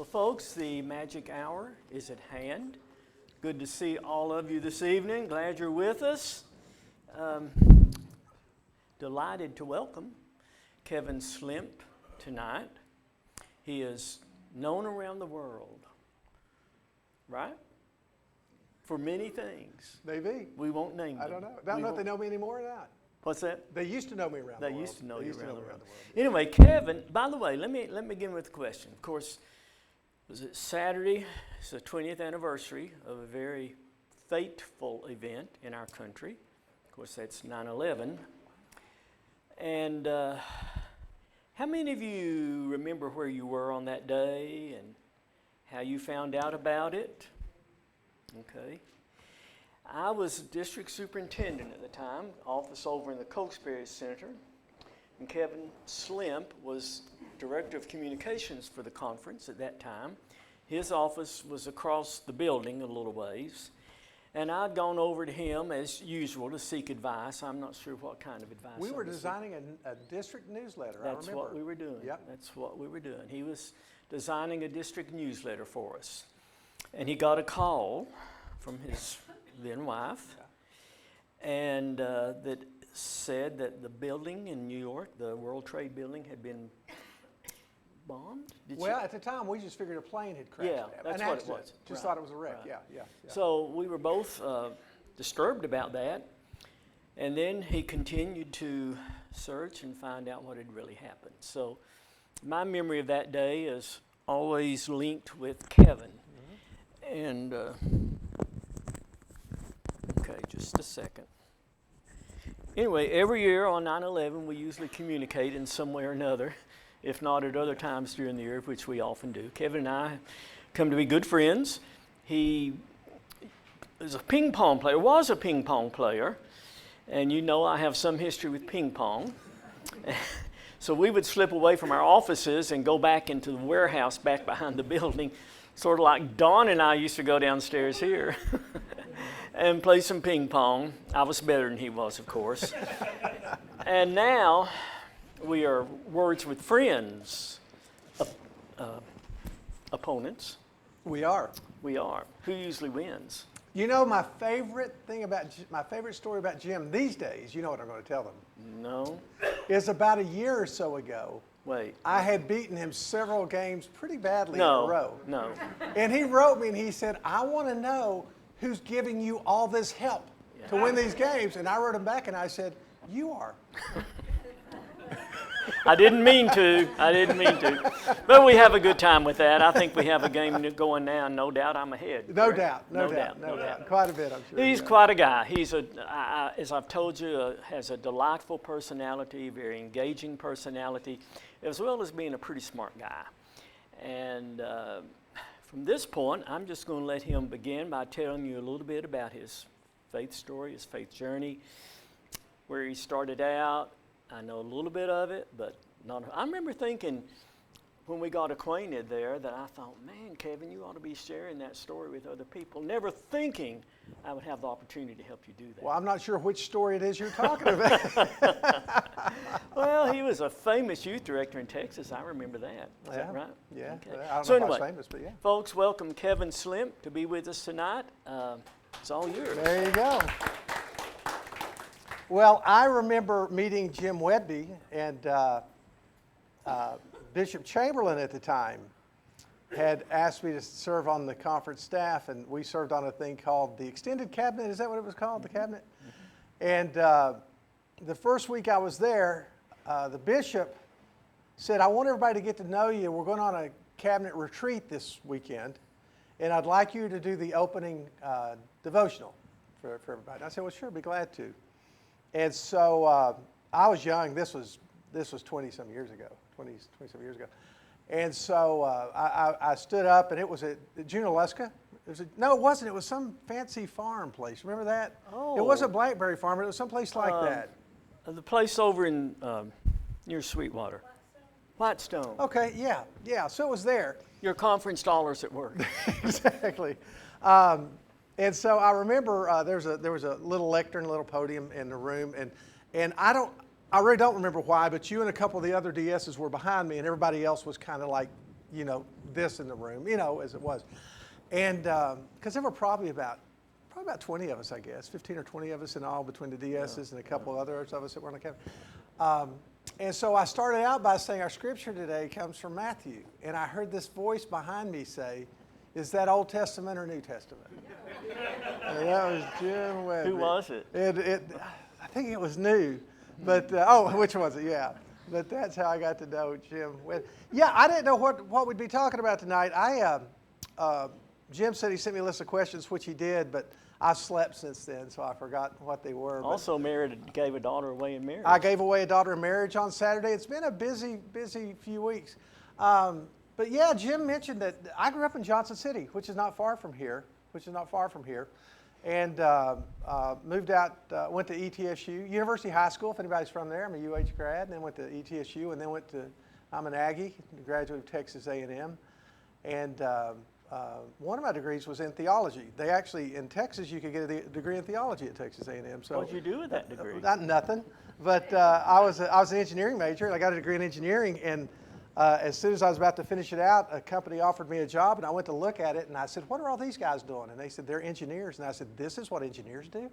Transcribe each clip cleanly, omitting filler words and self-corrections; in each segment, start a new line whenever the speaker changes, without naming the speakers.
Well, folks, the magic hour is at hand. Good to see all of you this evening. Glad you're with us. Delighted to welcome Kevin Slimp tonight. He is known around the world, right? For many things.
Maybe.
We won't name them.
I don't know. I don't know if they know me anymore or not.
What's that?
They used to know me around the world.
They used to know you around the world.
Yeah.
Anyway, Kevin, by the way, let me begin with a question. Of course, was it Saturday? It's the 20th anniversary of a very fateful event in our country. Of course, that's 9/11. And how many of you remember where you were on that day and how you found out about it? Okay. I was district superintendent at the time, office over in the Cokesbury Center, and Kevin Slimp was director of communications for the conference at that time. His office was across the building a little ways, and I'd gone over to him as usual to seek advice. I'm not sure what kind of advice.
We were designing a district newsletter.
That's
I remember.
what we were doing.
Yep.
That's what we were doing. He was designing a district newsletter for us, and he got a call from his then wife, and that said that the building in New York, the World Trade Building, had been bombed.
At the time, we just figured a plane had crashed.
Yeah, that's what it was.
Just
Right.
thought it was a wreck.
Right.
Yeah.
So we were both disturbed about that, and then he continued to search and find out what had really happened. So my memory of that day is always linked with Kevin. Mm-hmm. And okay, just a second. Anyway, every year on 9/11, we usually communicate in some way or another, if not at other times during the year, which we often do. Kevin and I come to be good friends. He was a ping pong player, and you know I have some history with ping pong. So we would slip away from our offices and go back into the warehouse back behind the building, sort of like Don and I used to go downstairs here and play some ping pong. I was better than he was, of course. And now we are words with friends, opponents.
We are.
We are. Who usually wins?
You know, my favorite story about Jim these days, you know what I'm going to tell them,
No.
is about a year or so ago.
Wait.
I had beaten him several games pretty badly in a row.
No.
And he wrote me and he said, I want to know who's giving you all this help to win these games. And I wrote him back and I said, you are.
I didn't mean to. But we have a good time with that. I think we have a game going now, and no doubt I'm ahead.
No doubt. Quite a bit, I'm sure.
He's quite a guy. He's as I've told you, has a delightful personality, very engaging personality, as well as being a pretty smart guy. And from this point, I'm just going to let him begin by telling you a little bit about his faith story, his faith journey, where he started out. I know a little bit of it, but not. I remember thinking when we got acquainted there that I thought, man, Kevin, you ought to be sharing that story with other people, never thinking I would have the opportunity to help you do that.
Well, I'm not sure which story it is you're talking about.
Well, he was a famous youth director in Texas. I remember that. Is that right?
Yeah.
Okay.
I don't
So
know if
anyway,
I was famous, but yeah.
Folks, welcome Kevin Slimp to be with us tonight. It's all yours.
There you go. Well, I remember meeting Jim Whedbee and Bishop Chamberlain at the time had asked me to serve on the conference staff, and we served on a thing called the Extended Cabinet. Is that what it was called, the cabinet? And the first week I was there, the bishop said, I want everybody to get to know you. We're going on a cabinet retreat this weekend, and I'd like you to do the opening devotional for everybody. And I said, well, sure, be glad to. And so I was young. This was 20-some years ago, 20-some years ago. And so I stood up, and it was at Junaluska. No, it wasn't. It was some fancy farm place. Remember that?
Oh.
It wasn't Blackberry Farm, but it was someplace like that.
The place over in near Sweetwater. Whitestone.
Okay, yeah. So it was there.
Your conference dollars at work.
Exactly. And so I remember there was a little lectern, a little podium in the room, and I really don't remember why, but you and a couple of the other DSs were behind me, and everybody else was kind of like this in the room, as it was. And because there were probably about 20 of us, I guess, 15 or 20 of us in all between the DSs and a couple others of us that were on the campus. And so I started out by saying our scripture today comes from Matthew. And I heard this voice behind me say, is that Old Testament or New Testament? And that was Jim Whedbee.
Who was it?
I think it was new. But, which was it? Yeah. But that's how I got to know Jim Whedbee. Yeah, I didn't know what we'd be talking about tonight. Jim said he sent me a list of questions, which he did, but I've slept since then, so I forgot what they were.
Also gave a daughter away in marriage.
I gave away a daughter in marriage on Saturday. It's been a busy few weeks. But yeah, Jim mentioned that I grew up in Johnson City, which is not far from here, and moved out, went to ETSU, University High School, if anybody's from there. I'm a UH grad, and then went to ETSU, and then I'm an Aggie, graduate of Texas A&M, and one of my degrees was in theology. They actually, in Texas, you could get a degree in theology at Texas A&M. So
what did you do with that degree?
Nothing, but I was an engineering major, and I got a degree in engineering, and as soon as I was about to finish it out, a company offered me a job, and I went to look at it, and I said, what are all these guys doing? And they said, they're engineers. And I said, this is what engineers do?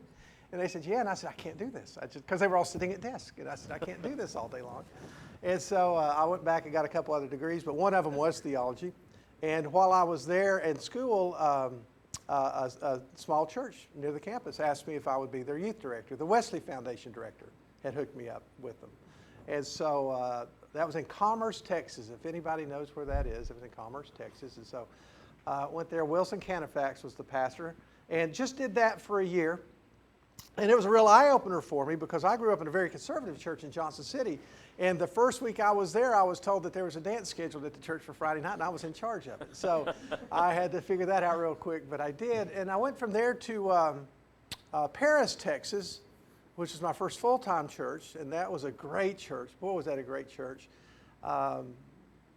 And they said, yeah. And I said, I can't do this. Because they were all sitting at desks. And I said, I can't do this all day long. And so I went back and got a couple other degrees, but one of them was theology. And while I was there in school, a small church near the campus asked me if I would be their youth director. The Wesley Foundation director had hooked me up with them. And so that was in Commerce, Texas. If anybody knows where that is, it was in Commerce, Texas. And so went there. Wilson Canifax was the pastor, and just did that for a year. And it was a real eye-opener for me because I grew up in a very conservative church in Johnson City. And the first week I was there, I was told that there was a dance scheduled at the church for Friday night, and I was in charge of it. So I had to figure that out real quick, but I did. And I went from there to Paris, Texas, which was my first full-time church, and that was a great church. Boy, was that a great church.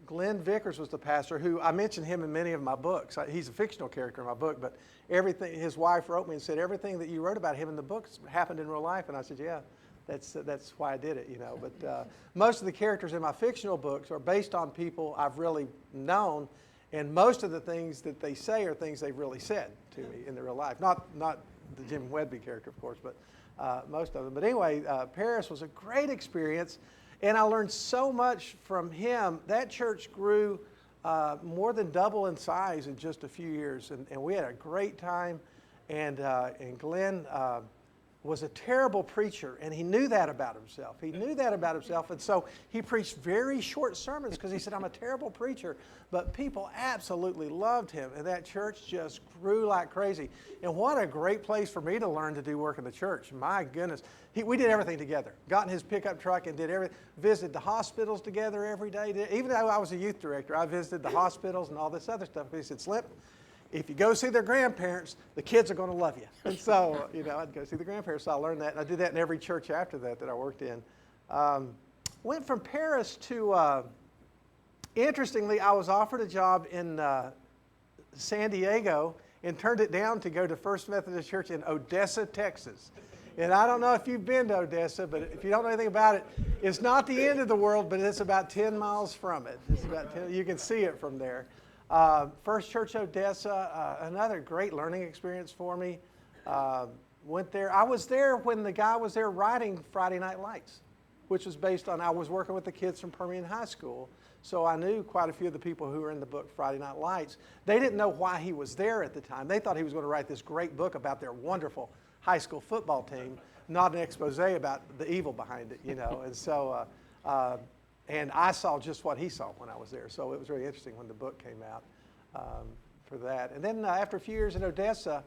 Glenn Vickers was the pastor, who I mentioned him in many of my books. He's a fictional character in my book, but his wife wrote me and said, everything that you wrote about him in the books happened in real life. And I said, yeah, that's why I did it, But most of the characters in my fictional books are based on people I've really known, and most of the things that they say are things they've really said to me in their real life. Not the Jim Whedbee character, of course, but most of them. But anyway, Paris was a great experience, and I learned so much from him. That church grew more than double in size in just a few years, and we had a great time. And Glenn was a terrible preacher, and he knew that about himself. And so he preached very short sermons because he said, I'm a terrible preacher. But people absolutely loved him, and that church just grew like crazy. And what a great place for me to learn to do work in the church. My goodness. We did everything together. Got in his pickup truck and did everything. Visited the hospitals together every day. Even though I was a youth director, I visited the hospitals and all this other stuff. He said, Slimp, if you go see their grandparents, the kids are going to love you. And so, I'd go see the grandparents. So I learned that. And I did that in every church after that I worked in. Went from Paris to, interestingly, I was offered a job in San Diego and turned it down to go to First Methodist Church in Odessa, Texas. And I don't know if you've been to Odessa, but if you don't know anything about it, it's not the end of the world, but it's about 10 miles from it. You can see it from there. First Church Odessa, another great learning experience for me. Went there. I was there when the guy was there writing Friday Night Lights, which was based on, I was working with the kids from Permian High School, so I knew quite a few of the people who were in the book Friday Night Lights. They didn't know why he was there at the time. They thought he was going to write this great book about their wonderful high school football team, not an expose about the evil behind it, And so, and I saw just what he saw when I was there. So it was really interesting when the book came out for that. And then after a few years in Odessa,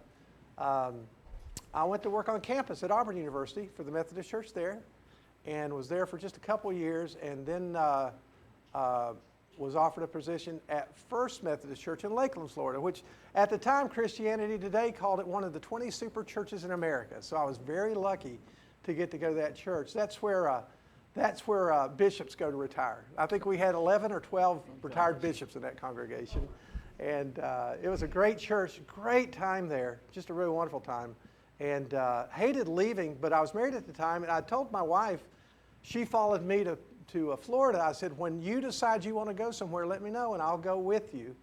I went to work on campus at Auburn University for the Methodist Church there, and was there for just a couple of years, and then was offered a position at First Methodist Church in Lakeland, Florida, which at the time Christianity Today called it one of the 20 super churches in America. So I was very lucky to get to go to that church. That's where bishops go to retire. I think we had 11 or 12 retired bishops in that congregation. And it was a great church, great time there, just a really wonderful time. And hated leaving, but I was married at the time, and I told my wife, she followed me to Florida, I said, when you decide you want to go somewhere, let me know and I'll go with you.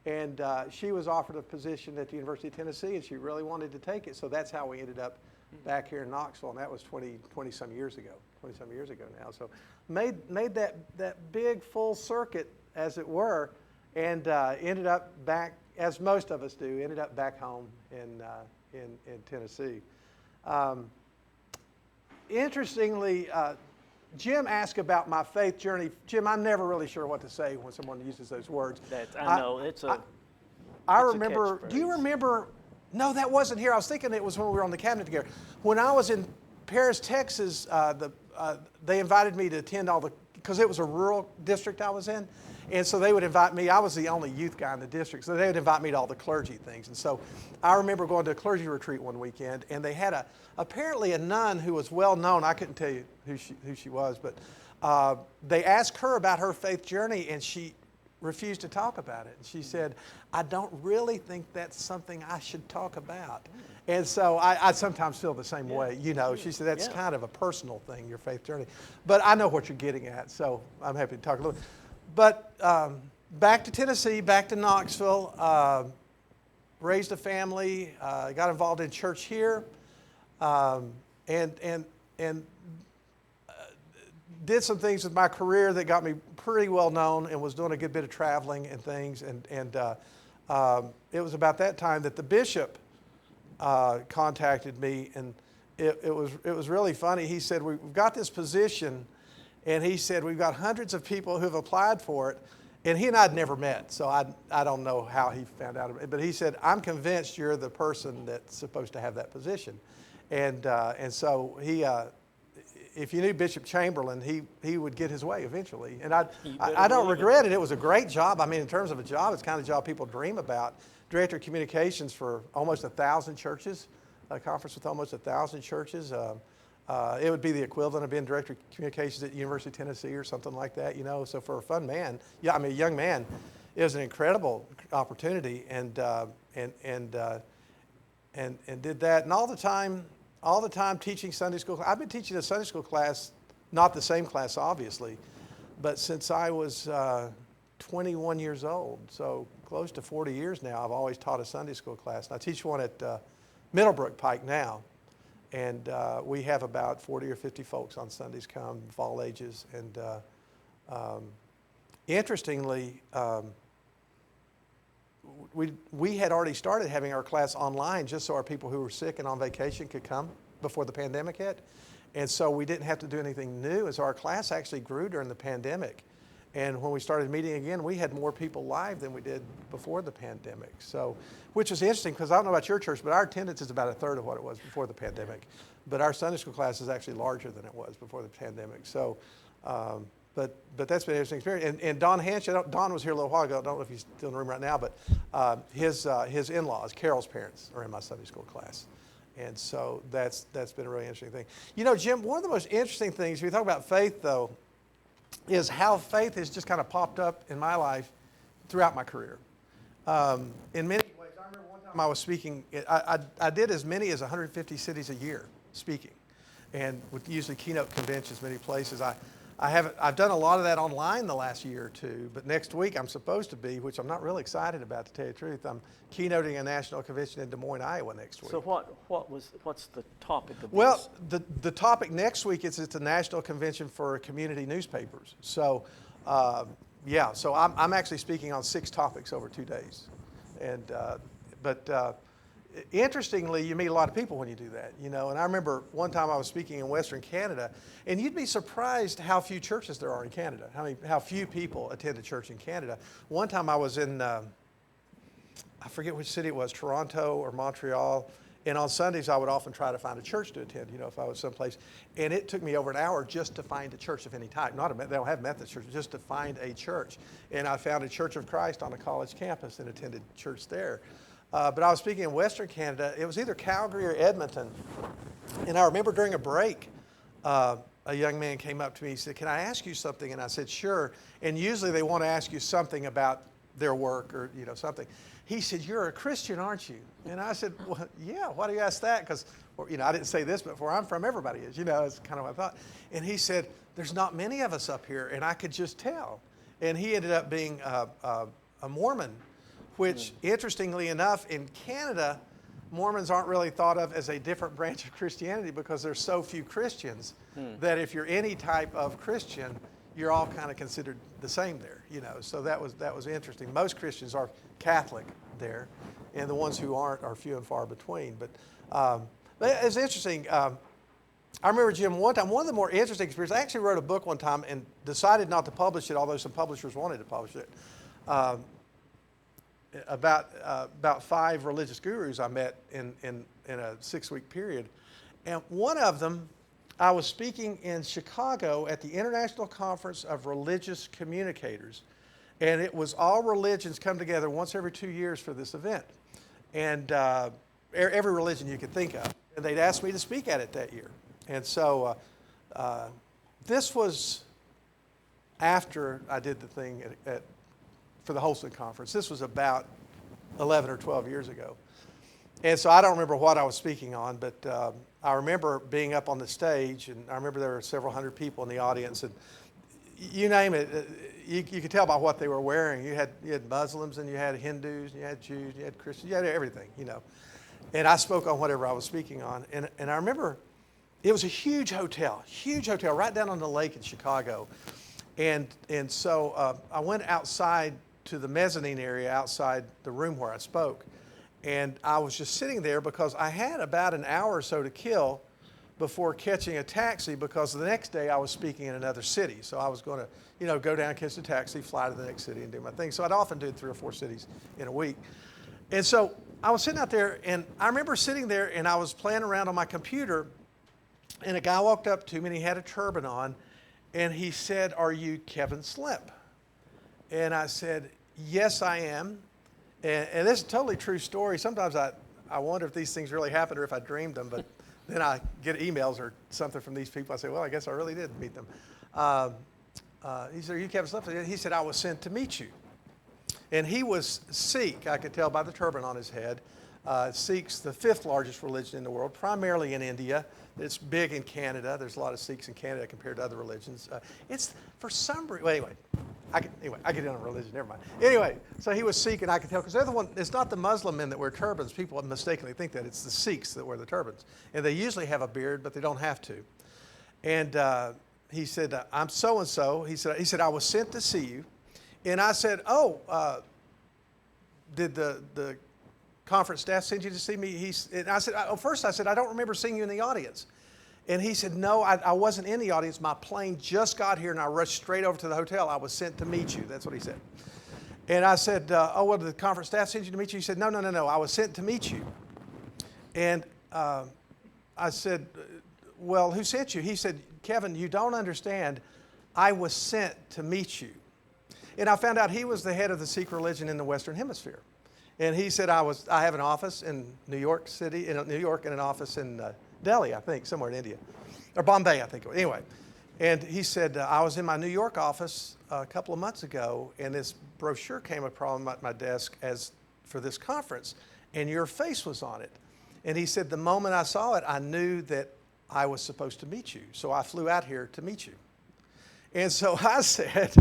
And she was offered a position at the University of Tennessee, and she really wanted to take it. So that's how we ended up back here in Knoxville, and that was 20-some years ago now. So made that big full circuit, as it were, and ended up back, as most of us do, ended up back home in Tennessee. Interestingly, Jim asked about my faith journey. Jim, I'm never really sure what to say when someone uses those words.
I know,
I remember, do you remember, no, that wasn't here. I was thinking it was when we were on the cabinet together. When I was in Paris, Texas, they invited me to attend because it was a rural district I was in. And so they would invite me. I was the only youth guy in the district, so they would invite me to all the clergy things. And so I remember going to a clergy retreat one weekend, and they had apparently a nun who was well known. I couldn't tell you who she was, but they asked her about her faith journey, and she refused to talk about it. And she said, I don't really think that's something I should talk about. And so I sometimes feel the same way. You know, she said that's kind of a personal thing, your faith journey. But I know what you're getting at, so I'm happy to talk a little. But back to Tennessee, back to Knoxville, raised a family, got involved in church here, and did some things with my career that got me pretty well known, and was doing a good bit of traveling and things. And it was about that time that the bishop contacted me, and it was really funny. He said, we've got this position. And he said, we've got hundreds of people who have applied for it. And he and I had never met, so I don't know how he found out about it. But he said, I'm convinced you're the person that's supposed to have that position. And so he, if you knew Bishop Chamberlain, he would get his way eventually. And I don't regret it. It was a great job. I mean, in terms of a job, it's the kind of job people dream about. Director of Communications for almost 1,000 churches, a conference with almost 1,000 churches. It would be the equivalent of being director of communications at the University of Tennessee or something like that, you know. So for a fun man, a young man, it was an incredible opportunity, and did that. And all the time teaching Sunday school. I've been teaching a Sunday school class, not the same class obviously, but since I was 21 years old, so close to 40 years now. I've always taught a Sunday school class. And I teach one at Middlebrook Pike now. And we have about 40 or 50 folks on Sundays come of all ages. And interestingly, we had already started having our class online just so our people who were sick and on vacation could come before the pandemic hit. And so we didn't have to do anything new. And so our class actually grew during the pandemic. And when we started meeting again, we had more people live than we did before the pandemic. So, which is interesting because I don't know about your church, but our attendance is about a third of what it was before the pandemic. But our Sunday school class is actually larger than it was before the pandemic. So, but that's been an interesting experience. And Don Hansch, Don was here a little while ago. I don't know if he's still in the room right now, but his in-laws, Carol's parents, are in my Sunday school class. And so that's been a really interesting thing. You know, Jim, one of the most interesting things, if you talk about faith, though, is how faith has just kind of popped up in my life throughout my career. In many ways, I remember one time I was speaking, I did as many as 150 cities a year speaking, and would usually keynote conventions many places. I've done a lot of that online the last year or two, but next week I'm supposed to be, which I'm not really excited about, to tell you the truth. I'm keynoting a national convention in Des Moines, Iowa next week.
So what's the topic of this?
Well, the topic next week is it's a national convention for community newspapers. So, so I'm actually speaking on 6 topics over 2 days, and interestingly, you meet a lot of people when you do that, you know. And I remember one time I was speaking in Western Canada, and you'd be surprised how few churches there are in Canada, how few people attend a church in Canada. One time I was in, I forget which city it was, Toronto or Montreal, and on Sundays I would often try to find a church to attend, you know, if I was someplace. And it took me over an hour just to find a church of any type. They don't have Methodist churches, just to find a church. And I found a Church of Christ on a college campus and attended church there. But I was speaking in Western Canada. It was either Calgary or Edmonton. And I remember during a break, a young man came up to me. He said, "Can I ask you something?" And I said, "Sure." And usually they want to ask you something about their work or, you know, something. he said, "You're a Christian, aren't you?" And I said, "Well, yeah, why do you ask that?" Because, I didn't say this, but where I'm from, everybody is, it's kind of what I thought. And he said, "There's not many of us up here," and I could just tell. And he ended up being a Mormon, which, interestingly enough, in Canada, Mormons aren't really thought of as a different branch of Christianity because there's so few Christians that if you're any type of Christian, you're all kind of considered the same there, So that was interesting. Most Christians are Catholic there, and the ones who aren't are few and far between. But it's interesting. I remember, Jim, one time, one of the more interesting experiences, I actually wrote a book one time and decided not to publish it, although some publishers wanted to publish it, about 5 religious gurus I met in a 6-week period. And one of them, I was speaking in Chicago at the International Conference of Religious Communicators. And it was all religions come together once every 2 years for this event. And every religion you could think of. And they'd asked me to speak at it that year. And so this was after I did the thing for the Holston Conference. This was about 11 or 12 years ago. And so I don't remember what I was speaking on, but I remember being up on the stage, and I remember there were several hundred people in the audience, and you name it, you could tell by what they were wearing. You had Muslims, and you had Hindus, and you had Jews, and you had Christians, you had everything, And I spoke on whatever I was speaking on. And I remember it was a huge hotel right down on the lake in Chicago. And so I went outside to the mezzanine area outside the room where I spoke. And I was just sitting there because I had about an hour or so to kill before catching a taxi, because the next day I was speaking in another city. So I was going to, go down, catch a taxi, fly to the next city and do my thing. So I'd often do 3 or 4 cities in a week. And so I was sitting out there, and I remember sitting there, and I was playing around on my computer, and a guy walked up to me, and he had a turban on, and he said, "Are you Kevin Slimp?" And I said, "Yes, I am." And this is a totally true story. Sometimes I wonder if these things really happened or if I dreamed them, but then I get emails or something from these people. I say, well, I guess I really did meet them. He said, "Are you Kevin Slimp?" He said, "I was sent to meet you." And he was Sikh, I could tell by the turban on his head. Sikhs, the 5th largest religion in the world, primarily in India. It's big in Canada. There's a lot of Sikhs in Canada compared to other religions. It's for some reason, well, anyway, I get in on religion, never mind. Anyway, so he was Sikh, and I could tell, because they're the one, it's not the Muslim men that wear turbans. People mistakenly think that. It's the Sikhs that wear the turbans. And they usually have a beard, but they don't have to. And he said, "I'm so-and-so." He said, "I was sent to see you." And I said, "Oh, did the conference staff send you to see me?" And I said, first I said, "I don't remember seeing you in the audience." And he said, "No, I wasn't in the audience. My plane just got here, and I rushed straight over to the hotel. I was sent to meet you." That's what he said. And I said, "Oh, well, did the conference staff send you to meet you?" He said, No. I was sent to meet you." And I said, "Well, who sent you?" He said, "Kevin, you don't understand. I was sent to meet you." And I found out he was the head of the Sikh religion in the Western Hemisphere. And he said, I have an office in New York City, in New York, and an office in Delhi, I think, somewhere in India. Or Bombay, I think. Anyway. And he said, I was in my New York office a couple of months ago, and this brochure came across my desk as for this conference, and your face was on it. And he said, the moment I saw it, I knew that I was supposed to meet you. So I flew out here to meet you. And so I said,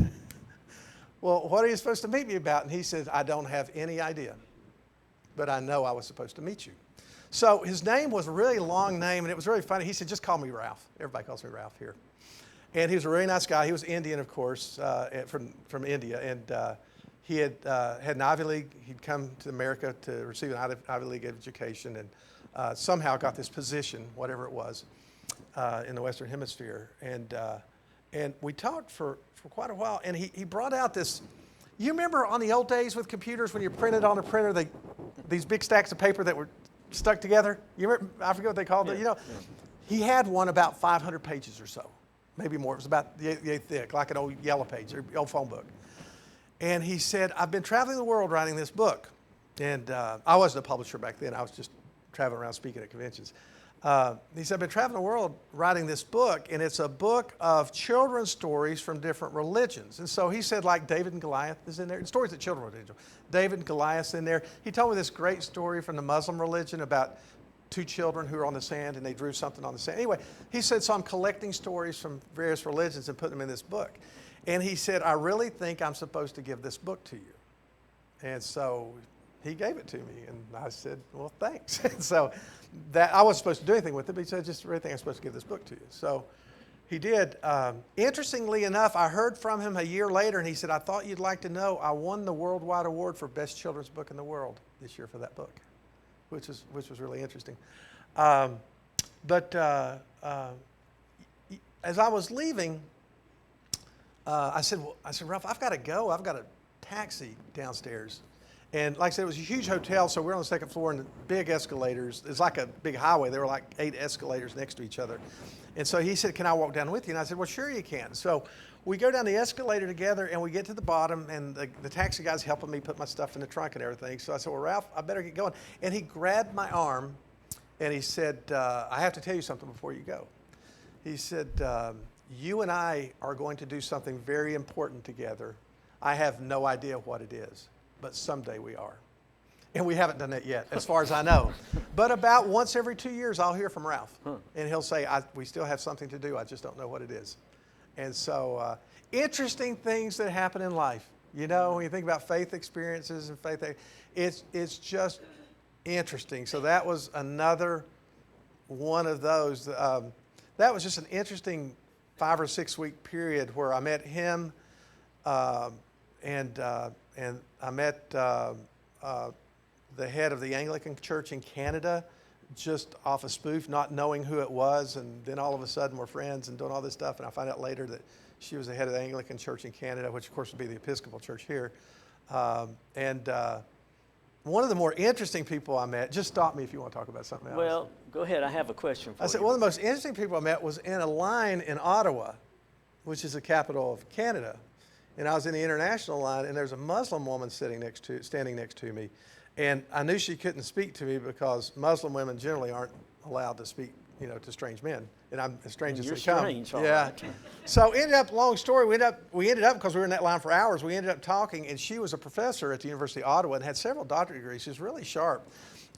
well, what are you supposed to meet me about? And he said, I don't have any idea, but I know I was supposed to meet you. So his name was a really long name, and it was really funny. He said, just call me Ralph. Everybody calls me Ralph here. And he was a really nice guy. He was Indian, of course, from India. And he had an Ivy League. He'd come to America to receive an Ivy League education, and somehow got this position, whatever it was, in the Western Hemisphere. And we talked for quite a while. And he brought out this. You remember on the old days with computers when you printed on a printer these big stacks of paper that were stuck together? You remember? I forget what they called it. You know, he had one about 500 pages or so. Maybe more. It was about yay thick, like an old yellow page, or old phone book. And he said, I've been traveling the world writing this book. And I wasn't a publisher back then. I was just traveling around speaking at conventions. He said, I've been traveling the world writing this book, and it's a book of children's stories from different religions. And so he said, like David and Goliath is in there, and stories that children would enjoy. David and Goliath's in there. He told me this great story from the Muslim religion about two children who were on the sand, and they drew something on the sand. Anyway, he said, so I'm collecting stories from various religions and putting them in this book. And he said, I really think I'm supposed to give this book to you. And so he gave it to me, and I said, well, thanks. And so that I wasn't supposed to do anything with it, but he said, just really think I'm supposed to give this book to you. So he did. Interestingly enough, I heard from him a year later, and he said, I thought you'd like to know I won the worldwide award for best children's book in the world this year for that book, which was really interesting. But as I was leaving, I said, Ralph, I've got to go. I've got a taxi downstairs. And like I said, it was a huge hotel, so we're on the second floor and big escalators. It's like a big highway. There were like 8 escalators next to each other. And so he said, can I walk down with you? And I said, well, sure you can. So we go down the escalator together, and we get to the bottom, and the taxi guy's helping me put my stuff in the trunk and everything. So I said, well, Ralph, I better get going. And he grabbed my arm, and he said, I have to tell you something before you go. He said, you and I are going to do something very important together. I have no idea what it is, but someday we are. And we haven't done that yet, as far as I know. But about once every 2 years, I'll hear from Ralph. And he'll say, we still have something to do. I just don't know what it is. And so interesting things that happen in life. You know, when you think about faith experiences and faith, it's just interesting. So that was another one of those. That was just an interesting 5 or 6 week period where I met him, and I met the head of the Anglican Church in Canada, just off a spoof, not knowing who it was, and then all of a sudden we're friends and doing all this stuff, and I find out later that she was the head of the Anglican Church in Canada, which of course would be the Episcopal Church here. One of the more interesting people I met, just stop me if you want to talk about something else.
Well, go ahead. I have a question for you.
I said, one of the most interesting people I met was in a line in Ottawa, which is the capital of Canada. And I was in the international line, and there's a Muslim woman standing next to me. And I knew she couldn't speak to me because Muslim women generally aren't allowed to speak, to strange men. And I'm as strange as they come.
You're strange, all
yeah.
right. So
ended up, long story, we ended up, because we were in that line for hours, we ended up talking, and she was a professor at the University of Ottawa and had several doctorate degrees. She was really sharp.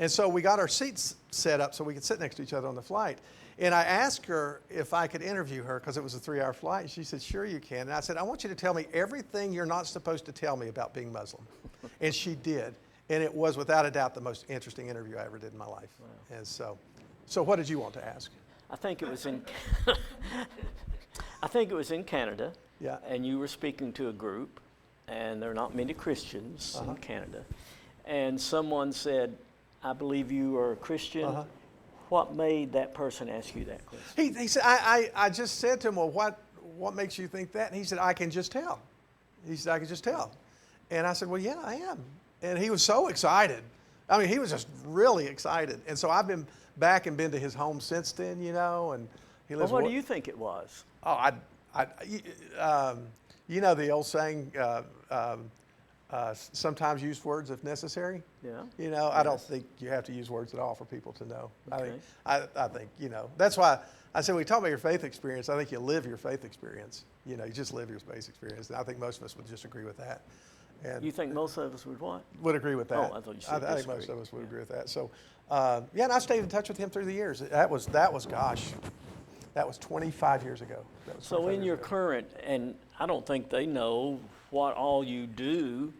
And so we got our seats set up so we could sit next to each other on the flight. And I asked her if I could interview her because it was a 3-hour flight. And she said, sure you can. And I said, I want you to tell me everything you're not supposed to tell me about being Muslim. And she did. And it was without a doubt the most interesting interview I ever did in my life. Wow. And so what did you want to ask?
I think it was in Canada.
Yeah.
And you were speaking to a group, and there are not many Christians in Canada. And someone said, I believe you are a Christian. What made that person ask you that question?
He said, I just said to him, well, what makes you think that? And he said, I can just tell. He said, I can just tell. And I said, well, yeah, I am. And he was so excited. I mean, he was just really excited. And so I've been back and been to his home since then, and he lives.
Well, what do you think it was?
Oh, the old saying, sometimes use words if necessary.
Yeah.
Yes. I don't think you have to use words at all for people to know.
Okay.
I think, that's why I said, when you talk about your faith experience, I think you live your faith experience. You just live your faith experience. And I think most of us would just agree with that. And
you think most of us would what?
Would agree with that.
Oh, I thought you said
I think most of us would agree with that. So, and I stayed in touch with him through the years. That was 25 years ago.
So in your current, and I don't think they know what all you do,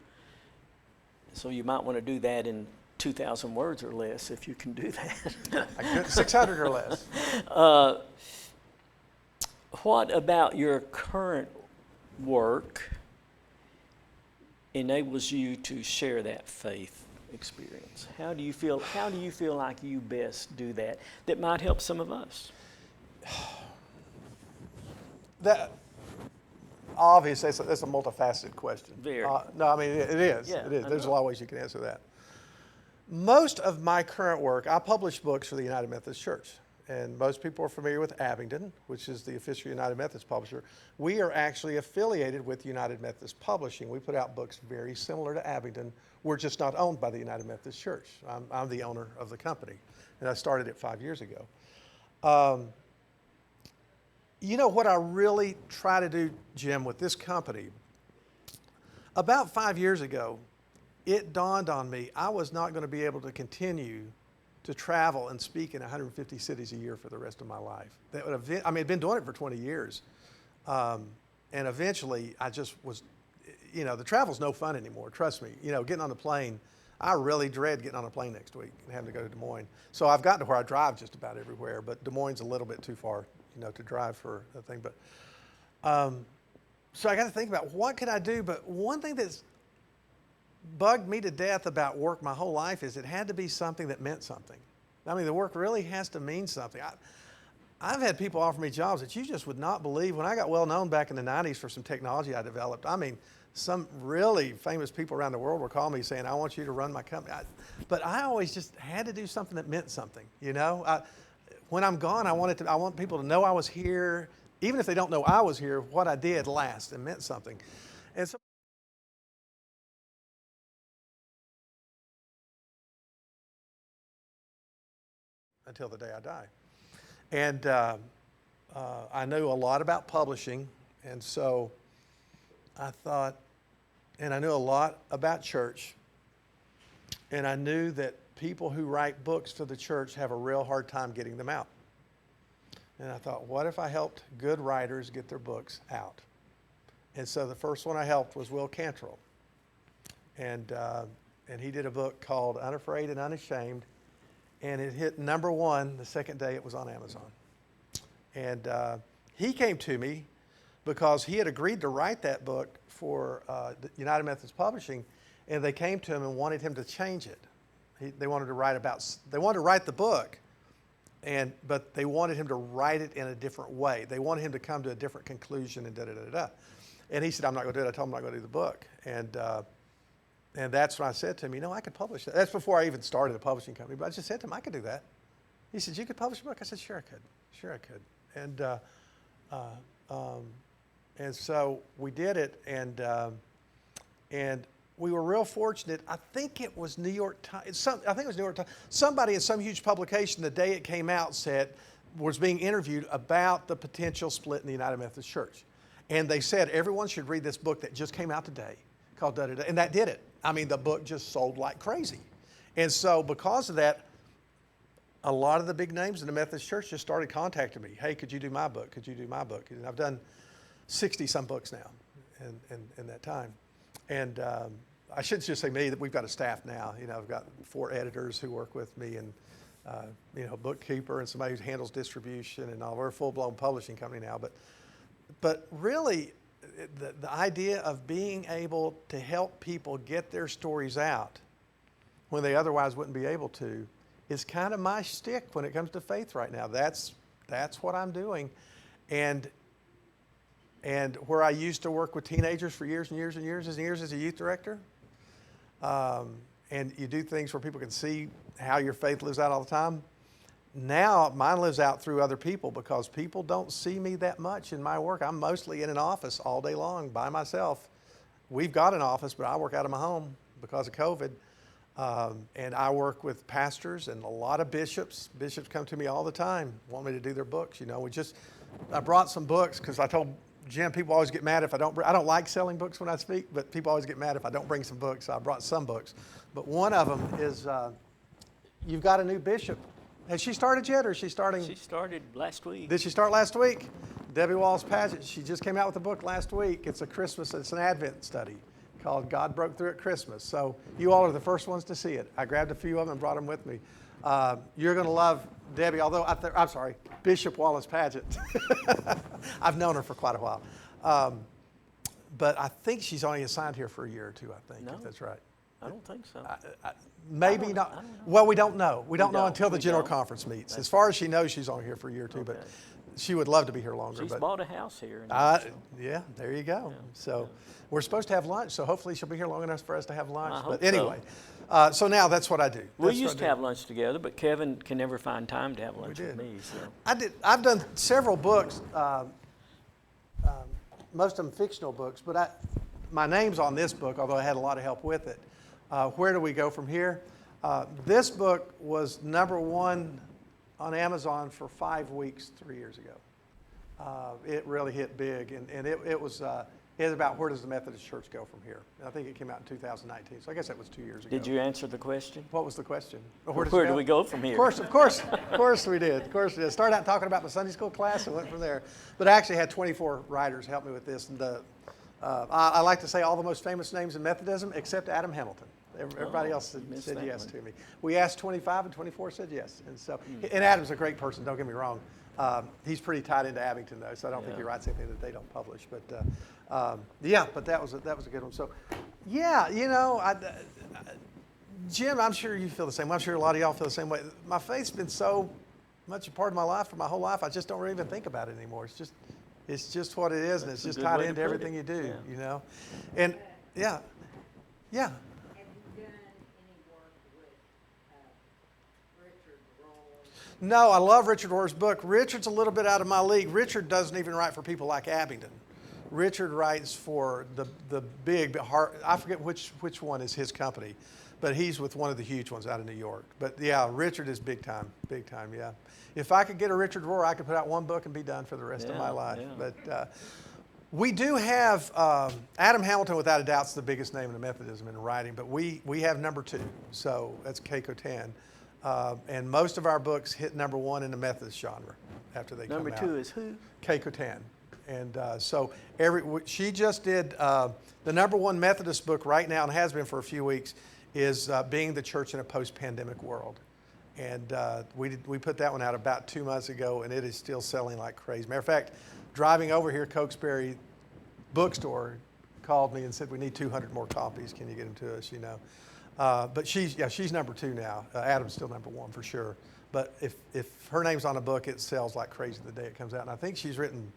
so you might want to do that in 2,000 words or less if you can do that.
600 or less.
What about your current work enables you to share that faith experience? How do you feel like you best do that might help some of us?
That obviously that's a multifaceted question.
Very.
No, I mean it is.
Yeah,
it is. There's a lot of ways you can answer that. Most of my current work, I publish books for the United Methodist Church. And most people are familiar with Abingdon, which is the official United Methodist publisher. We are actually affiliated with United Methodist Publishing. We put out books very similar to Abingdon. We're just not owned by the United Methodist Church. I'm the owner of the company, and I started it 5 years ago. You know what I really try to do, Jim, with this company? About 5 years ago, it dawned on me I was not going to be able to continue to travel and speak in 150 cities a year for the rest of my life. I'd been doing it for 20 years. And eventually I just was, the travel's no fun anymore, trust me. Getting on a plane, I really dread getting on a plane next week and having to go to Des Moines. So I've gotten to where I drive just about everywhere, but Des Moines is a little bit too far, to drive for a thing. But so I got to think about what could I do. But one thing that's bugged me to death about work my whole life is it had to be something that meant something. I mean, the work really has to mean something. I've had people offer me jobs that you just would not believe. When I got well known back in the 90s for some technology I developed, I mean, some really famous people around the world were calling me saying, I want you to run my company. But I always just had to do something that meant something, When I'm gone, I want people to know I was here. Even if they don't know I was here, what I did last and meant something. And so until the day I die. And I knew a lot about publishing, and so I thought, and I knew a lot about church, and I knew that people who write books for the church have a real hard time getting them out. And I thought, what if I helped good writers get their books out? And so the first one I helped was Will Cantrell. And he did a book called Unafraid and Unashamed, and it hit #1 the second day it was on Amazon. And he came to me because he had agreed to write that book for United Methodist Publishing, and they came to him and wanted him to change it. They wanted to write the book, but they wanted him to write it in a different way. They wanted him to come to a different conclusion and da-da-da-da-da. And he said, I'm not going to do it. I told him I'm not going to do the book. And that's when I said to him, I could publish that. That's before I even started a publishing company. But I just said to him, I could do that. He said, you could publish a book? I said, sure I could. Sure I could. And so we did it, and we were real fortunate. I think it was New York Times. Somebody in some huge publication the day it came out was being interviewed about the potential split in the United Methodist Church. And they said, everyone should read this book that just came out today called Da-Da-Da. And that did it. I mean, the book just sold like crazy. And so because of that, a lot of the big names in the Methodist Church just started contacting me. Hey, could you do my book? Could you do my book? And I've done 60-some books now in that time. And I should just say me, that we've got a staff now. I've got 4 editors who work with me, and a bookkeeper and somebody who handles distribution and all. We're a full-blown publishing company now. But really, the idea of being able to help people get their stories out when they otherwise wouldn't be able to is kind of my shtick when it comes to faith right now. That's what I'm doing. And where I used to work with teenagers for years and years and years as a youth director, and you do things where people can see how your faith lives out all the time. Now mine lives out through other people because people don't see me that much in my work. I'm mostly in an office all day long by myself. We've got an office, but I work out of my home because of COVID. And I work with pastors and a lot of bishops. Bishops come to me all the time, want me to do their books. I brought some books because I told Jim, people always get mad if I don't like selling books when I speak, but people always get mad if I don't bring some books. So I brought some books. But one of them is, you've got a new bishop. Has she started yet, or is she starting?
She started last week.
Did she start last week? Debbie Wallace-Paget, she just came out with a book last week. It's an Advent study called God Broke Through at Christmas. So you all are the first ones to see it. I grabbed a few of them and brought them with me. You're going to love Debbie, although I'm sorry, Bishop Wallace-Paget. I've known her for quite a while. But I think she's only assigned here for a year or two, I think, if that's right.
I don't think so.
Maybe not. Well, we don't know. We don't know until the General Conference meets. As far as she knows, she's only here for a year or two, but she would love to be here longer.
She's bought a house here.
Yeah, there you go. So we're supposed to have lunch, so hopefully she'll be here long enough for us to have lunch.
I
But
hope
anyway, so now that's what I do.
We used to have lunch together, but Kevin can never find time to have lunch with me. So.
I've done several books, most of them fictional books, but my name's on this book, although I had a lot of help with it. Where do we go from here? This book was #1 on Amazon for 5 weeks 3 years ago. It really hit big, and it was about where does the Methodist Church go from here? And I think it came out in 2019, so I guess that was 2 years ago.
Did you answer the question?
What was the question?
Where do we go from here?
Of course we did. Of course we did. Started out talking about my Sunday school class and went from there. But I actually had 24 writers help me with this. And I like to say all the most famous names in Methodism except Adam Hamilton. Everybody else said yes to me. We asked 25 and 24 said yes. And so, and Adam's a great person, don't get me wrong. He's pretty tied into Abington though, so I don't think he writes anything that they don't publish. But but that was a good one. So, yeah, Jim, I'm sure you feel the same way. I'm sure a lot of y'all feel the same way. My faith's been so much a part of my life for my whole life. I just don't really even think about it anymore. It's just what it is, and it's just tied into everything you do. And yeah.
Have you done any work with Richard Rohr?
No, I love Richard Rohr's book. Richard's a little bit out of my league. Richard doesn't even write for people like Abington. Richard writes for the big, I forget which one is his company, but he's with one of the huge ones out of New York. But yeah, Richard is big time, yeah. If I could get a Richard Rohr, I could put out one book and be done for the rest of my life. Yeah. But we do have, Adam Hamilton without a doubt is the biggest name in Methodism in writing, but we have number 2, so that's Keiko-Tan. And most of our books hit number 1 in the Methodist genre after they come out.
Number 2 is who?
Keiko-Tan. And so she just did the number 1 Methodist book right now, and has been for a few weeks, is Being the Church in a Post-Pandemic World. And we put that one out about 2 months ago, and it is still selling like crazy. Matter of fact, driving over here, Cokesbury bookstore called me and said, we need 200 more copies. Can you get them to us, But she's number 2 now. Adam's still number 1 for sure. But if her name's on a book, it sells like crazy the day it comes out. And I think she's written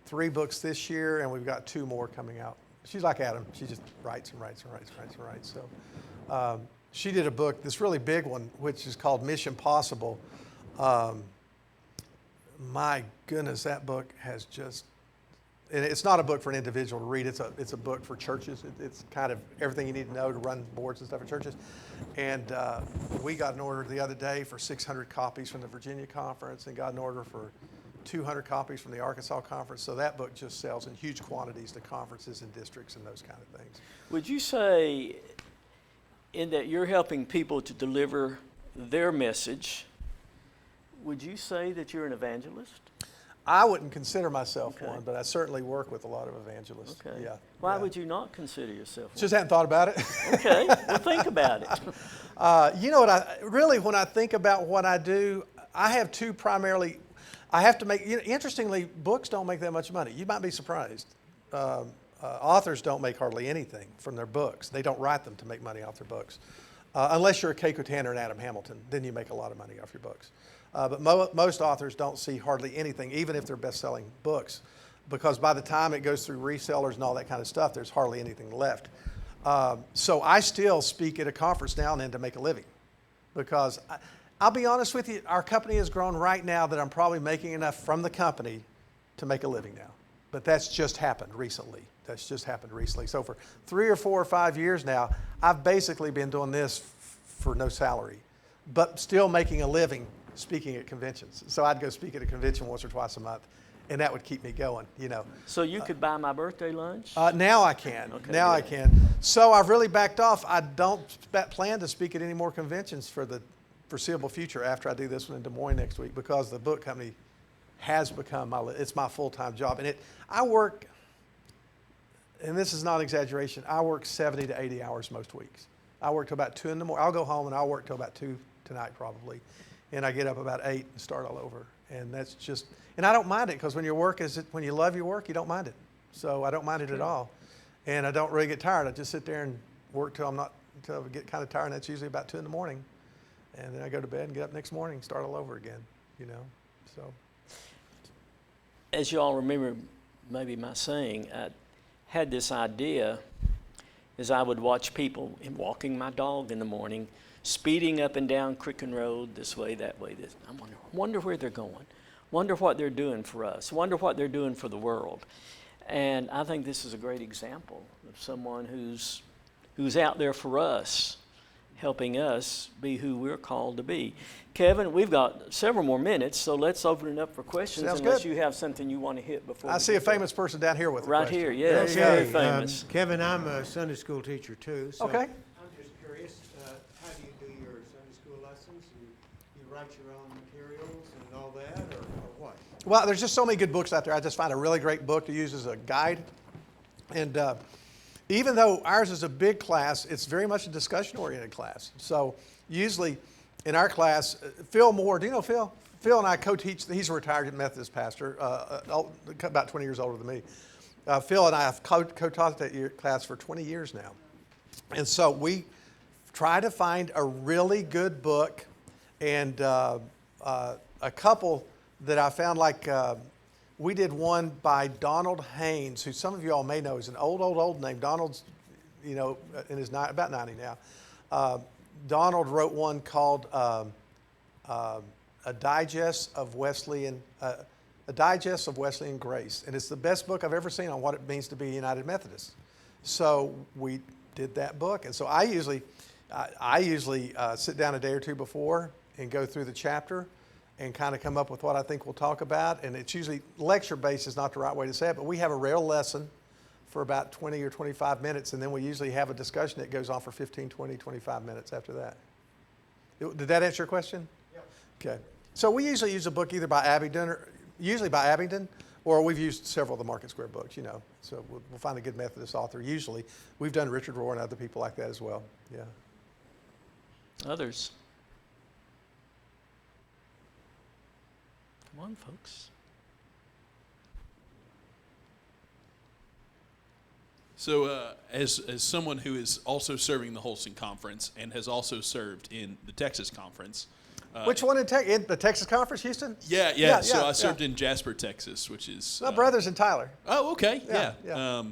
3 books this year, and we've got 2 more coming out. She's like Adam. She just writes and writes and writes and writes and writes. So she did a book, this really big one, which is called Mission Possible. My goodness, that book has just, and it's not a book for an individual to read. It's a book for churches. It's kind of everything you need to know to run boards and stuff in churches. And we got an order the other day for 600 copies from the Virginia conference, and got an order for 200 copies from the Arkansas conference. So that book just sells in huge quantities to conferences and districts and those kind of things.
Would you say, in that you're helping people to deliver their message, would you say that you're an evangelist?
I wouldn't consider myself one, but I certainly work with a lot of evangelists.
Okay.
Yeah.
Why would you not consider yourself one?
Just hadn't thought about it.
Okay, well think about it.
You know what, when I think about what I do, I have 2 primarily. I have to make, interestingly, books don't make that much money. You might be surprised. Authors don't make hardly anything from their books. They don't write them to make money off their books. Unless you're a Keiko-Tan or an Adam Hamilton, then you make a lot of money off your books. But most authors don't see hardly anything, even if they're best-selling books, because by the time it goes through resellers and all that kind of stuff, there's hardly anything left. So I still speak at a conference now and then to make a living, because I'll be honest with you, our company has grown right now that I'm probably making enough from the company to make a living now. But that's just happened recently. So for 3 or 4 or 5 years now, I've basically been doing this for no salary, but still making a living speaking at conventions. So I'd go speak at a convention once or twice a month, and that would keep me going,
So you could buy my birthday lunch?
Now I can.
Okay,
now
good.
I can. So I've really backed off. I don't plan to speak at any more conventions for the foreseeable future after I do this one in Des Moines next week, because the book company has become it's my full-time job. And I work, and this is not exaggeration, I work 70 to 80 hours most weeks. I work till about 2 in the morning. I'll go home and I'll work till about 2 tonight probably. And I get up about 8 and start all over. And that's just, and I don't mind it, because when when you love your work, you don't mind it. So I don't mind it at all. And I don't really get tired. I just sit there and work till I get kind of tired, and that's usually about 2 in the morning. And then I go to bed and get up next morning, start all over again, so.
As you all remember, maybe my saying, I had this idea as I would watch people walking my dog in the morning, speeding up and down Cricken Road, this way, that way. I wonder where they're going. Wonder what they're doing for us. Wonder what they're doing for the world. And I think this is a great example of someone who's out there for us, helping us be who we're called to be. Kevin, we've got several more minutes, so let's open it up for questions.
Sounds
unless
good.
you have something you want to hit before.
I
we
see a
get there.
famous person down here with a
Right
question.
here, yes,
Okay,
very famous.
Kevin, I'm a Sunday school teacher too. So
Okay.
I'm just curious, how do you do your Sunday school lessons? You write your own materials and all that, or what?
Well, there's just so many good books out there. I just find a really great book to use as a guide. And even though ours is a big class, it's very much a discussion-oriented class. So usually in our class, Phil Moore, do you know Phil? Phil and I co-teach, he's a retired Methodist pastor, about 20 years older than me. Phil and I have co-taught that class for 20 years now. And so we try to find a really good book, and a couple that I found, like we did one by Donald Haynes, who some of you all may know is an old name. Donald's, in his about 90 now. Donald wrote one called A Digest of Wesleyan Grace, and it's the best book I've ever seen on what it means to be a United Methodist. So we did that book, and so I usually sit down a day or two before and go through the chapter and kind of come up with what I think we'll talk about. And it's usually lecture-based is not the right way to say it, but we have a real lesson for about 20 or 25 minutes, and then we usually have a discussion that goes on for 15, 20, 25 minutes after that. Did that answer your question?
Yep.
Okay. So we usually use a book either by Abingdon, or we've used several of the Market Square books, So we'll find a good Methodist author usually. We've done Richard Rohr and other people like that as well. Yeah.
Others. Come on, folks.
So as someone who is also serving the Holston Conference and has also served in the Texas Conference.
Which one in the Texas Conference, Houston?
Yeah. So I served in Jasper, Texas, which is...
My brother's in Tyler.
Oh, okay.
Yeah.
Yeah.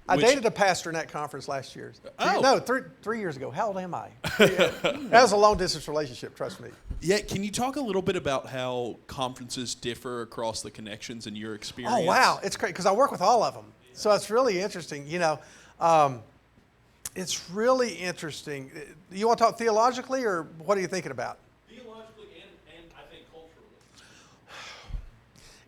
I dated a pastor in that conference last year.
Oh.
No, 3 years ago. How old am I? That was a long-distance relationship, trust me.
Yeah, can you talk a little bit about how conferences differ across the connections in your experience?
Oh, wow. It's great because I work with all of them. So it's really interesting. It's really interesting. You want to talk theologically, or what are you thinking about?
Theologically and I think culturally.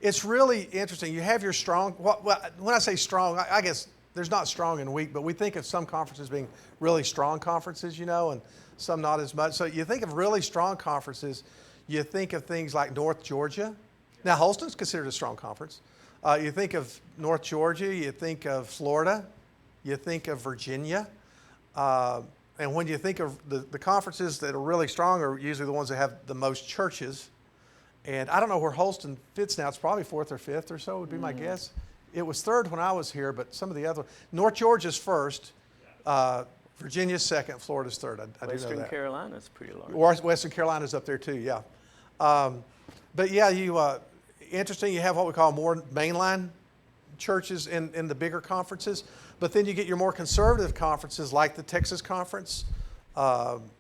It's really interesting. You have your strong, when I say strong, I guess there's not strong and weak, but we think of some conferences being really strong conferences, and some not as much. So you think of really strong conferences, you think of things like North Georgia. Now, Holston's considered a strong conference. You think of North Georgia, you think of Florida, you think of Virginia. And when you think of the conferences that are really strong are usually the ones that have the most churches. And I don't know where Holston fits now. It's probably 4th or 5th or so would be my guess. It was 3rd when I was here, but some of the other... North Georgia's 1st, Virginia's 2nd, Florida's 3rd. I do know that.
Western Carolina's pretty large.
Western Carolina's up there too, yeah. But yeah, interesting, you have what we call more mainline churches in the bigger conferences, but then you get your more conservative conferences like the Texas Conference,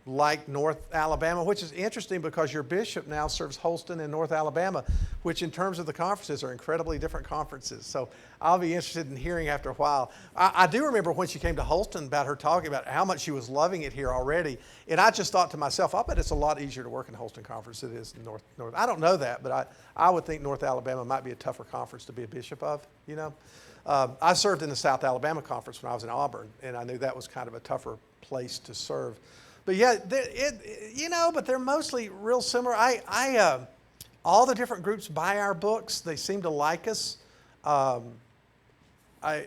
like North Alabama, which is interesting because your bishop now serves Holston and North Alabama, which in terms of the conferences are incredibly different conferences. So I'll be interested in hearing after a while. I do remember when she came to Holston about her talking about how much she was loving it here already. And I just thought to myself, I bet it's a lot easier to work in Holston Conference than it is in North. I don't know that, but I would think North Alabama might be a tougher conference to be a bishop of, I served in the South Alabama Conference when I was in Auburn, and I knew that was kind of a tougher place to serve. But yeah, but they're mostly real similar. All the different groups buy our books. They seem to like us. I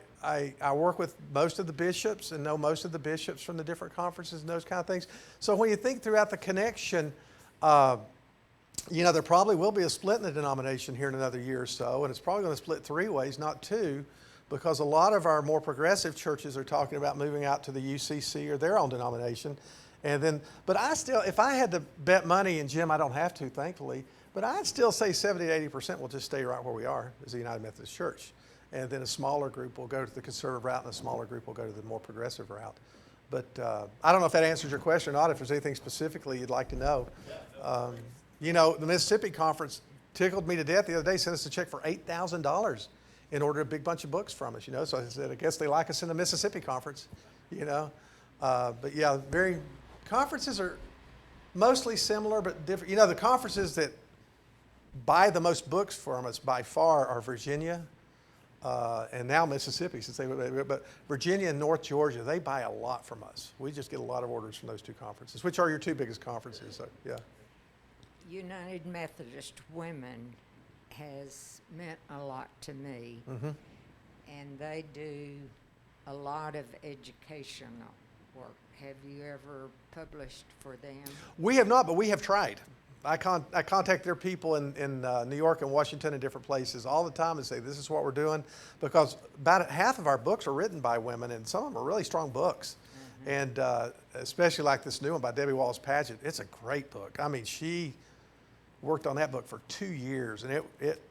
work with most of the bishops and know most of the bishops from the different conferences and those kind of things. So when you think throughout the connection, there probably will be a split in the denomination here in another year or so, and it's probably going to split 3 ways, not 2, because a lot of our more progressive churches are talking about moving out to the UCC or their own denomination. But if I had to bet money, and Jim, I don't have to, thankfully, but I'd still say 70 to 80% will just stay right where we are as the United Methodist Church. And then a smaller group will go to the conservative route, and a smaller group will go to the more progressive route. But I don't know if that answers your question or not, if there's anything specifically you'd like to know. The Mississippi Conference tickled me to death the other day, sent us a check for $8,000 and ordered a big bunch of books from us, So I said, I guess they like us in the Mississippi Conference, But yeah, very, conferences are mostly similar but different. You know, the conferences that buy the most books from us by far are Virginia and now Mississippi, but Virginia and North Georgia, they buy a lot from us. We just get a lot of orders from those two conferences, which are your two biggest conferences. So, yeah.
United Methodist Women has meant a lot to me, and they do a lot of educational work. Have you ever published for them?
We have not, but we have tried. I contact their people in New York and Washington and different places all the time and say, this is what we're doing, because about half of our books are written by women, and some of them are really strong books. And especially like this new one by Debbie Wallace Paget. It's a great book. I mean, she worked on that book for 2 years, and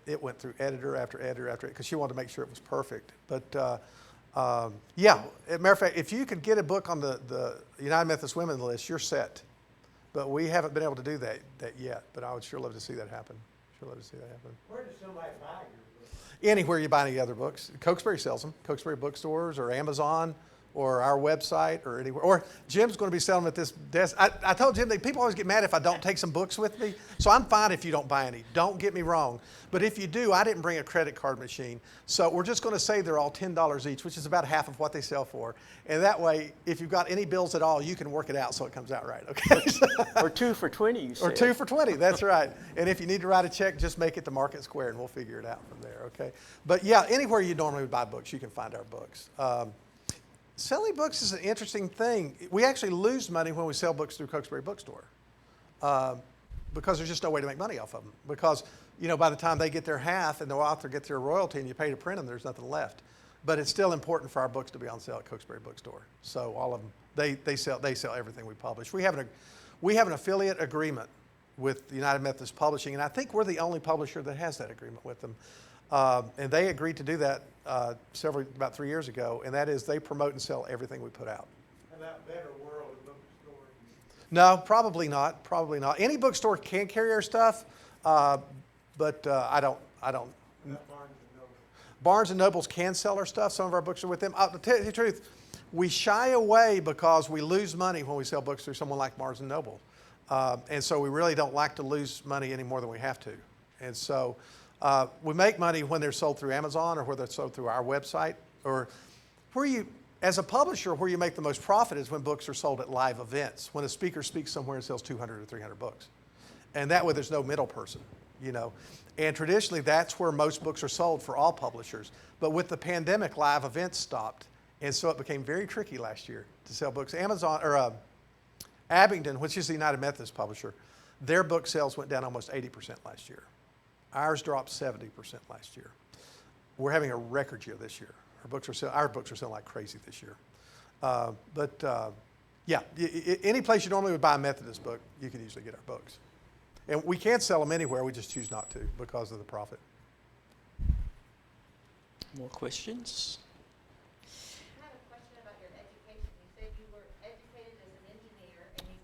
it went through editor after editor after editor because she wanted to make sure it was perfect. But yeah, as a matter of fact, if you could get a book on the United Methodist Women list, you're set. But we haven't been able to do that yet. But I would sure love to see that happen. Sure love to see that happen.
Where does somebody buy your book?
Anywhere you buy any other books. Cokesbury sells them. Cokesbury bookstores or Amazon or our website or anywhere. Or Jim's going to be selling them at this desk. I told Jim that people always get mad if I don't take some books with me. So I'm fine if you don't buy any. Don't get me wrong. But if you do, I didn't bring a credit card machine. So we're just going to say they're all $10 each, which is about half of what they sell for. And that way, if you've got any bills at all, you can work it out so it comes out right, okay?
Or 2 for 20, you said.
Or 2 for 20, that's right. And if you need to write a check, just make it to Market Square and we'll figure it out from there, okay? But yeah, anywhere you normally would buy books, you can find our books. Selling books is an interesting thing. We actually lose money when we sell books through Cokesbury Bookstore because there's just no way to make money off of them. Because, you know, by the time they get their half and the author gets their royalty and you pay to print them, there's nothing left. But it's still important for our books to be on sale at Cokesbury Bookstore. So all of them, they sell everything we publish. We have an affiliate agreement with the United Methodist Publishing, and I think we're the only publisher that has that agreement with them. And they agreed to do that about 3 years ago, and that is they promote and sell everything we put out.
How about Better World Bookstore?
No, probably not. Probably not. Any bookstore can carry our stuff, but I don't.
About Barnes and Noble?
Barnes and Nobles can sell our stuff. Some of our books are with them. To tell you the truth, we shy away because we lose money when we sell books through someone like Barnes and Noble, and so we really don't like to lose money any more than we have to, and so. We make money when they're sold through Amazon or where they're sold through our website, or where you, as a publisher, where you make the most profit is when books are sold at live events, when a speaker speaks somewhere and sells 200 or 300 books. And that way there's no middle person, you know. And traditionally that's where most books are sold for all publishers. But with the pandemic, live events stopped. And so it became very tricky last year to sell books. Amazon, or Abingdon, which is the United Methodist publisher, their book sales went down almost 80% last year. Ours dropped 70% last year. We're having a record year this year. Our books are selling like crazy this year. Yeah, any place you normally would buy a Methodist book, you can usually get our books. And we can't sell them anywhere, we just choose not to because of the profit.
More questions?
I have a question about your education. You said you were educated as an engineer and you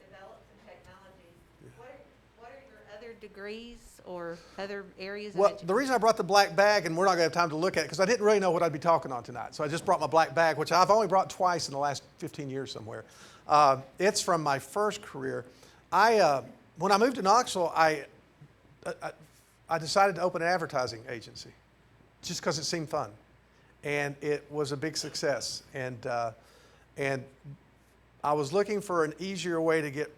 developed some technologies. What are your other degrees or other areas of
Well,
education?
the reason I brought the black bag, and we're not going to have time to look at it, because I didn't really know what I'd be talking on tonight. So I just brought my black bag, which I've only brought twice in the last 15 years somewhere. It's from my first career. When I moved to Knoxville, I decided to open an advertising agency just because it seemed fun. And it was a big success. And I was looking for an easier way to get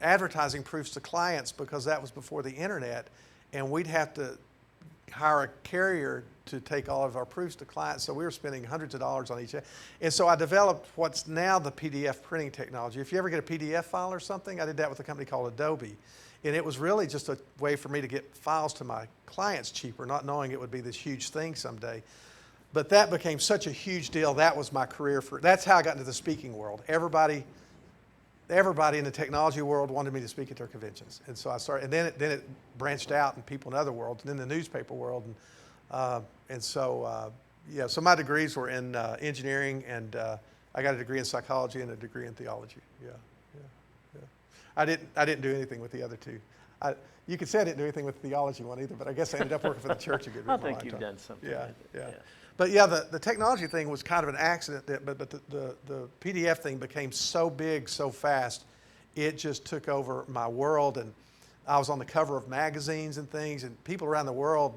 advertising proofs to clients because that was before the internet, and we'd have to hire a carrier to take all of our proofs to clients, so we were spending hundreds of dollars on each. And so I developed what's now the PDF printing technology. If you ever get a PDF file or something, I did that with a company called Adobe, and it was really just a way for me to get files to my clients cheaper, not knowing it would be this huge thing someday. But that became such a huge deal. That was my career that's how I got into the speaking world. Everybody in the technology world wanted me to speak at their conventions. And so I started, and then it branched out in people in other worlds, and then the newspaper world. So my degrees were in engineering, and I got a degree in psychology and a degree in theology. Yeah. I didn't do anything with the other two. You could say I didn't do anything with the theology one either, but I guess I ended up working for the church a good bit.
I think you've done something.
Yeah. But yeah, the technology thing was kind of an accident, but the PDF thing became so big so fast, it just took over my world. And I was on the cover of magazines and things, and people around the world,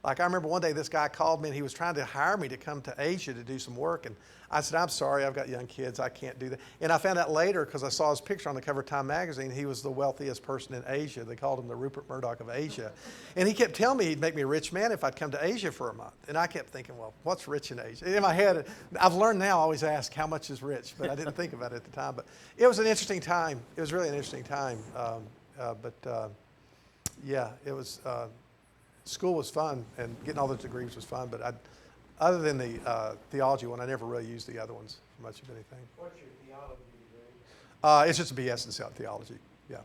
like I remember one day this guy called me and he was trying to hire me to come to Asia to do some work. And I said, I'm sorry, I've got young kids, I can't do that. And I found out later, because I saw his picture on the cover of Time magazine, he was the wealthiest person in Asia. They called him the Rupert Murdoch of Asia. And he kept telling me he'd make me a rich man if I'd come to Asia for a month. And I kept thinking, well, what's rich in Asia? In my head, I've learned now, I always ask, how much is rich? But I didn't think about it at the time. But it was an interesting time. It was really an interesting time. Yeah, it was, school was fun, and getting all those degrees was fun, but other than the theology one, I never really used the other ones for much of anything.
What's your theology degree?
It's just a BS in theology, yeah.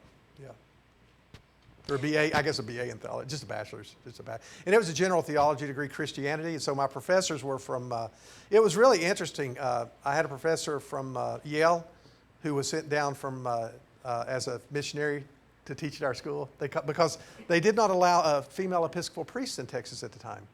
Or a BA, I guess a BA in theology, just a bachelor's, and it was a general theology degree, Christianity, and so my professors were from, it was really interesting. I had a professor from Yale who was sent down from, as a missionary to teach at our school, because they did not allow female Episcopal priests in Texas at the time.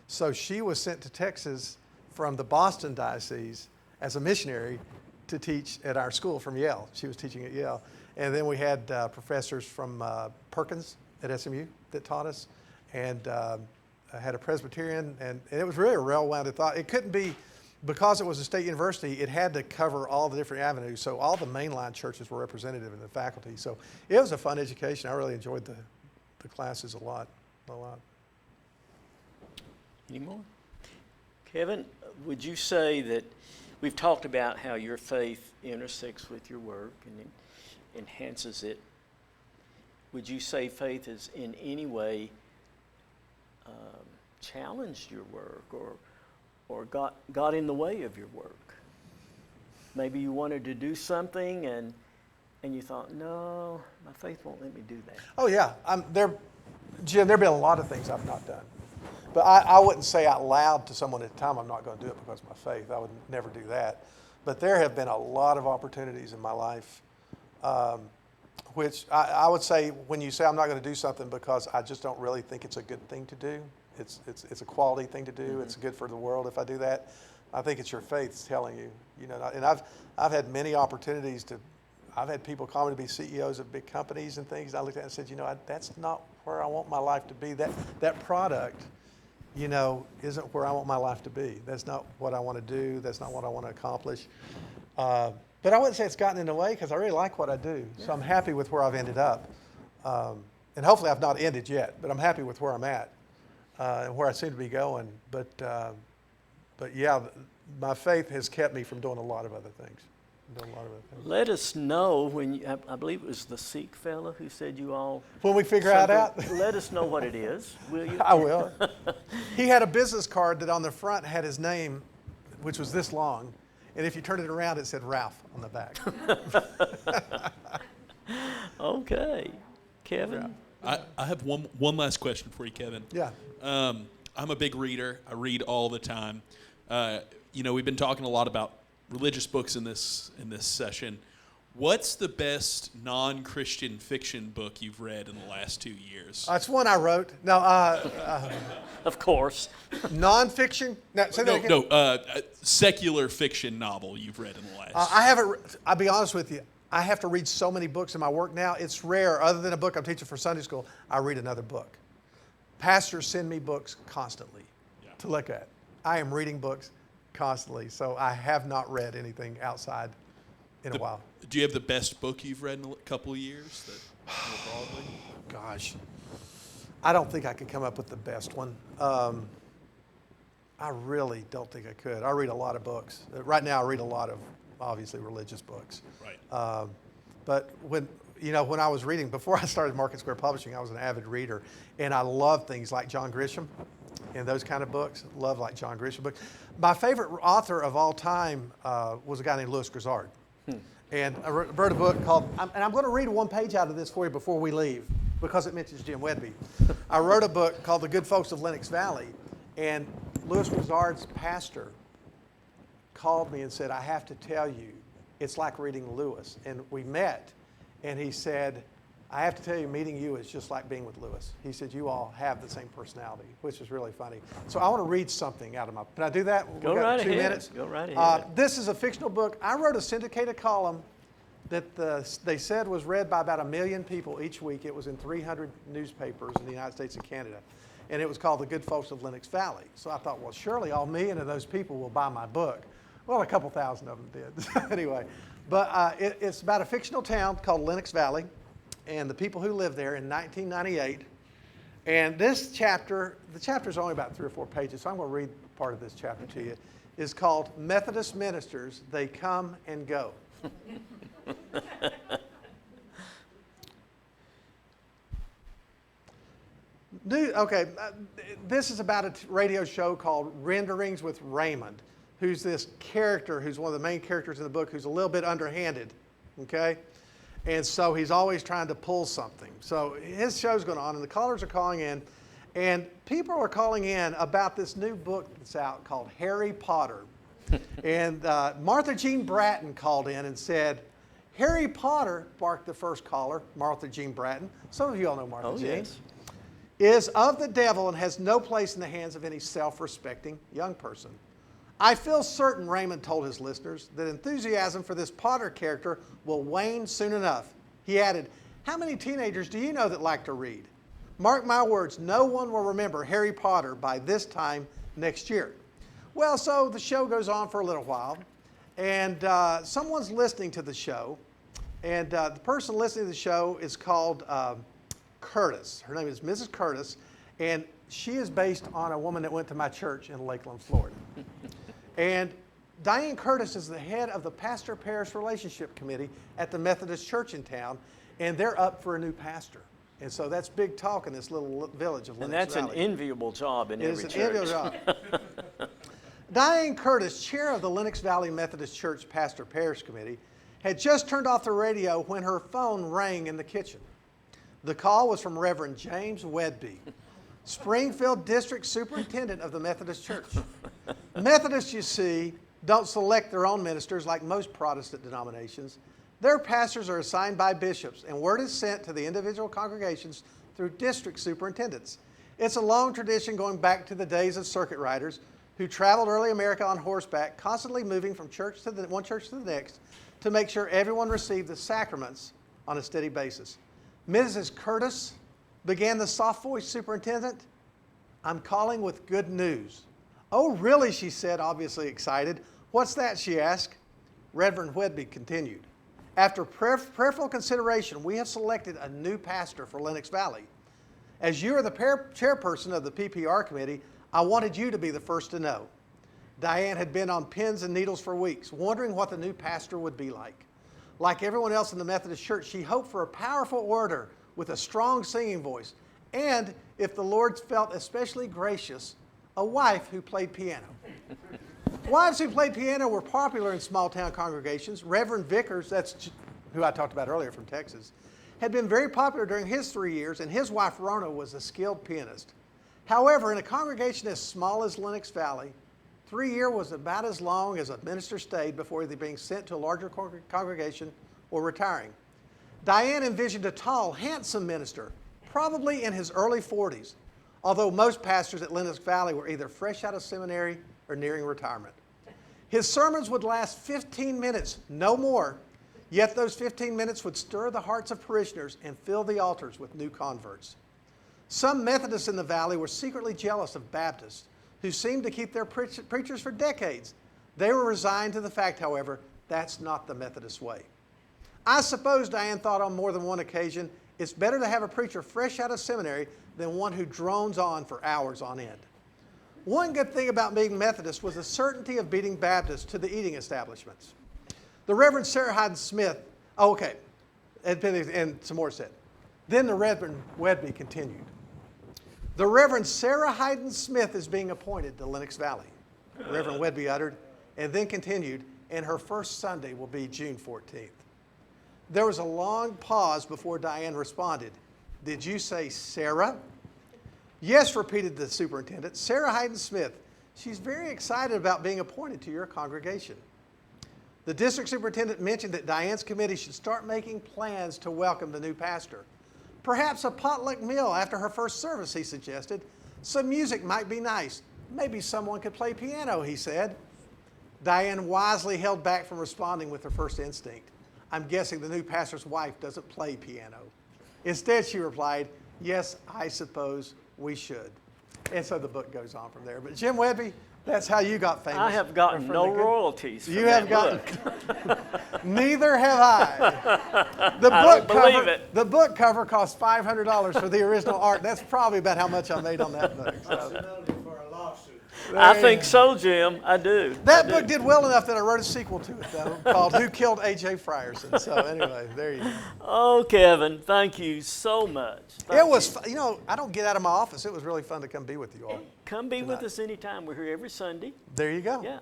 So she was sent to Texas from the Boston diocese as a missionary to teach at our school from Yale. She was teaching at Yale. And then we had professors from Perkins at SMU that taught us. And I had a Presbyterian, and it was really a well-rounded thought. It couldn't be, because it was a state university, it had to cover all the different avenues. So all the mainline churches were representative in the faculty. So it was a fun education. I really enjoyed the classes a lot.
Any more? Kevin, would you say that we've talked about how your faith intersects with your work and enhances it? Would you say faith has in any way challenged your work or got in the way of your work? Maybe you wanted to do something and you thought, no, my faith won't let me do that.
Oh yeah, Jim, there have been a lot of things I've not done. But I wouldn't say out loud to someone at the time, I'm not going to do it because of my faith. I would never do that. But there have been a lot of opportunities in my life, which I would say when you say I'm not going to do something because I just don't really think it's a good thing to do, it's a quality thing to do, mm-hmm. It's good for the world if I do that, I think it's your faith telling you. And I've had many opportunities I've had people call me to be CEOs of big companies and things. I looked at it and said, that's not where I want my life to be. That product, isn't where I want my life to be. That's not what I want to do. That's not what I want to accomplish. But I wouldn't say it's gotten in the way because I really like what I do. Yeah. So I'm happy with where I've ended up. And hopefully I've not ended yet, but I'm happy with where I'm at and where I seem to be going. But yeah, my faith has kept me from doing a lot of other things.
Let us know when I believe it was the Sikh fellow who said you all.
When we figure it out.
Let us know what it is, will you?
I will. He had a business card that on the front had his name, which was this long, and if you turned it around, it said Ralph on the back. Okay, Kevin.
Yeah. I have one last question for you, Kevin.
Yeah.
I'm a big reader. I read all the time. We've been talking a lot about religious books in this session. What's the best non-Christian fiction book you've read in the last 2 years?
It's one I wrote. No,
of course.
Non-fiction? No, say that again.
No, secular fiction novel you've read in the last.
I haven't. I'll be honest with you. I have to read so many books in my work now. It's rare. Other than a book I'm teaching for Sunday school, I read another book. Pastors send me books constantly to look at. I am reading books constantly, so I have not read anything outside in a while.
Do you have the best book you've read in a couple of years? More broadly?
Gosh, I don't think I could come up with the best one. I really don't think I could. I read a lot of books. Right now I read a lot of, obviously, religious books.
Right.
But when I was reading, before I started Market Square Publishing, I was an avid reader, and I love things like John Grisham and those kind of books. Love like John Grisham books. My favorite author of all time was a guy named Louis Grizzard. And I wrote a book called, and I'm going to read one page out of this for you before we leave, because it mentions Jim Whedbee. I wrote a book called The Good Folks of Lenox Valley, and Louis Grizzard's pastor called me and said, I have to tell you, it's like reading Lewis. And we met, and he said, I have to tell you, meeting you is just like being with Lewis. He said, you all have the same personality, which is really funny. So I want to read something out of my, can I do that?
Go
We've got
right
2
ahead.
minutes.
Go right ahead.
This is a fictional book. I wrote a syndicated column that they said was read by about 1 million people each week. It was in 300 newspapers in the United States and Canada. And it was called The Good Folks of Lenox Valley. So I thought, well, surely all 1 million of those people will buy my book. Well, a couple thousand of them did. Anyway, but it's about a fictional town called Lenox Valley and the people who lived there in 1998. And this chapter, the chapter's only about 3 or 4 pages, so I'm going to read part of this chapter to you, is called Methodist Ministers, They Come and Go. This is about a radio show called Renderings with Raymond, who's this character, who's one of the main characters in the book, who's a little bit underhanded, okay? And so he's always trying to pull something. So his show's going on, and the callers are calling in, and people are calling in about this new book that's out called Harry Potter. And Martha Jean Bratton called in and said, Harry Potter, barked the first caller, Martha Jean Bratton. Some of you all know Martha Jean.
Yes.
Is of the devil and has no place in the hands of any self-respecting young person. I feel certain, Raymond told his listeners, that enthusiasm for this Potter character will wane soon enough. He added, how many teenagers do you know that like to read? Mark my words, no one will remember Harry Potter by this time next year. Well, so the show goes on for a little while, and someone's listening to the show, and the person listening to the show is called Curtis. Her name is Mrs. Curtis, and she is based on a woman that went to my church in Lakeland, Florida. And Diane Curtis is the head of the Pastor-Parish Relationship Committee at the Methodist Church in town, and they're up for a new pastor. And so that's big talk in this little village of Lenox
And that's
Valley.
an enviable job in every
It is
church.
an enviable job. Diane Curtis, chair of the Lenox Valley Methodist Church Pastor-Parish Committee, had just turned off the radio when her phone rang in the kitchen. The call was from Reverend James Whedbee, Springfield District Superintendent of the Methodist Church. Methodists, you see, don't select their own ministers like most Protestant denominations. Their pastors are assigned by bishops, and word is sent to the individual congregations through district superintendents. It's a long tradition going back to the days of circuit riders who traveled early America on horseback, constantly moving from one church to the next to make sure everyone received the sacraments on a steady basis. Mrs. Curtis began the soft-voiced superintendent. I'm calling with good news. Oh, really, she said, obviously excited. What's that, she asked. Reverend Whedbee continued. After prayerful consideration, we have selected a new pastor for Lenox Valley. As you are the chairperson of the PPR committee, I wanted you to be the first to know. Diane had been on pins and needles for weeks, wondering what the new pastor would be like. Like everyone else in the Methodist Church, she hoped for a powerful orator with a strong singing voice, and, if the Lord felt especially gracious, a wife who played piano. Wives who played piano were popular in small-town congregations. Reverend Vickers, that's who I talked about earlier from Texas, had been very popular during his 3 years, and his wife Rona was a skilled pianist. However, in a congregation as small as Lenox Valley, 3 years was about as long as a minister stayed before either being sent to a larger congregation or retiring. Diane envisioned a tall, handsome minister, probably in his early 40s, although most pastors at Lenox Valley were either fresh out of seminary or nearing retirement. His sermons would last 15 minutes, no more, yet those 15 minutes would stir the hearts of parishioners and fill the altars with new converts. Some Methodists in the valley were secretly jealous of Baptists, who seemed to keep their preachers for decades. They were resigned to the fact, however, that's not the Methodist way. I suppose Diane thought on more than one occasion, it's better to have a preacher fresh out of seminary than one who drones on for hours on end. One good thing about being Methodist was the certainty of beating Baptists to the eating establishments. The Reverend Sarah Hyden Smith, and some more said. Then the Reverend Whedbee continued. The Reverend Sarah Hyden Smith is being appointed to Lenox Valley, Reverend Whedbee uttered, and then continued, and her first Sunday will be June 14th. There was a long pause before Diane responded. Did you say Sarah? Yes, repeated the superintendent, Sarah Hyden Smith. She's very excited about being appointed to your congregation. The district superintendent mentioned that Diane's committee should start making plans to welcome the new pastor. Perhaps a potluck meal after her first service, he suggested. Some music might be nice. Maybe someone could play piano, he said. Diane wisely held back from responding with her first instinct. I'm guessing the new pastor's wife doesn't play piano. Instead, she replied, yes, I suppose we should. And so the book goes on from there. But Jim Whedbee, that's how you got famous.
I have gotten
From
no
the good-
royalties from
You
that
have gotten.
book.
Neither have I. The
I
book
don't believe
cover.
it.
The book cover cost $500 for the original art. That's probably about how much I made on that book. So.
Possibility for a lawsuit.
I think so, Jim. I do.
That
I do.
book did well enough that I wrote a sequel to it, though, called "Who Killed A.J. Frierson." So anyway, there you go.
Oh, Kevin, thank you so much.
It was, I don't get out of my office. It was really fun to come be with you all.
Come be with
tonight.
us anytime. We're here every Sunday.
There you go.
Yeah.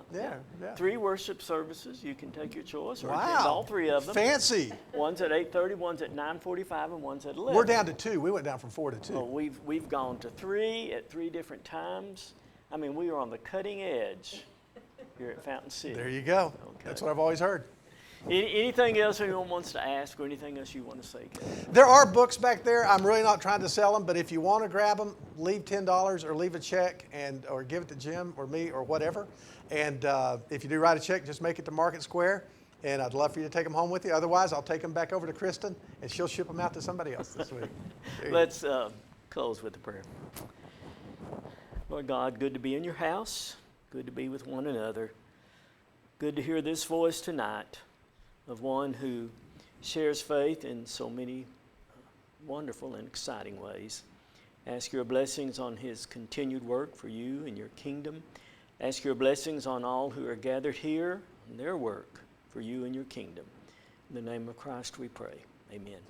Yeah.
3 worship services. You can take your choice or attend
Wow.
all 3 of them.
Fancy.
One's at 8:30, one's at 9:45, and one's at 11.
We're down to 2. We went down from 4 to 2.
Oh, we've gone to 3 at 3 different times. I mean, we are on the cutting edge here at Fountain City.
There you go.
Okay.
That's what I've always heard.
Anything else anyone wants to ask or anything else you want to say, Kevin?
There are books back there. I'm really not trying to sell them, but if you want to grab them, leave $10 or leave a check or give it to Jim or me or whatever. And if you do write a check, just make it to Market Square. And I'd love for you to take them home with you. Otherwise, I'll take them back over to Kristen, and she'll ship them out to somebody else this week. There you go.
Let's close with a prayer. Lord God, good to be in your house. Good to be with one another. Good to hear this voice tonight of one who shares faith in so many wonderful and exciting ways. Ask your blessings on his continued work for you and your kingdom. Ask your blessings on all who are gathered here and their work for you and your kingdom. In the name of Christ we pray. Amen.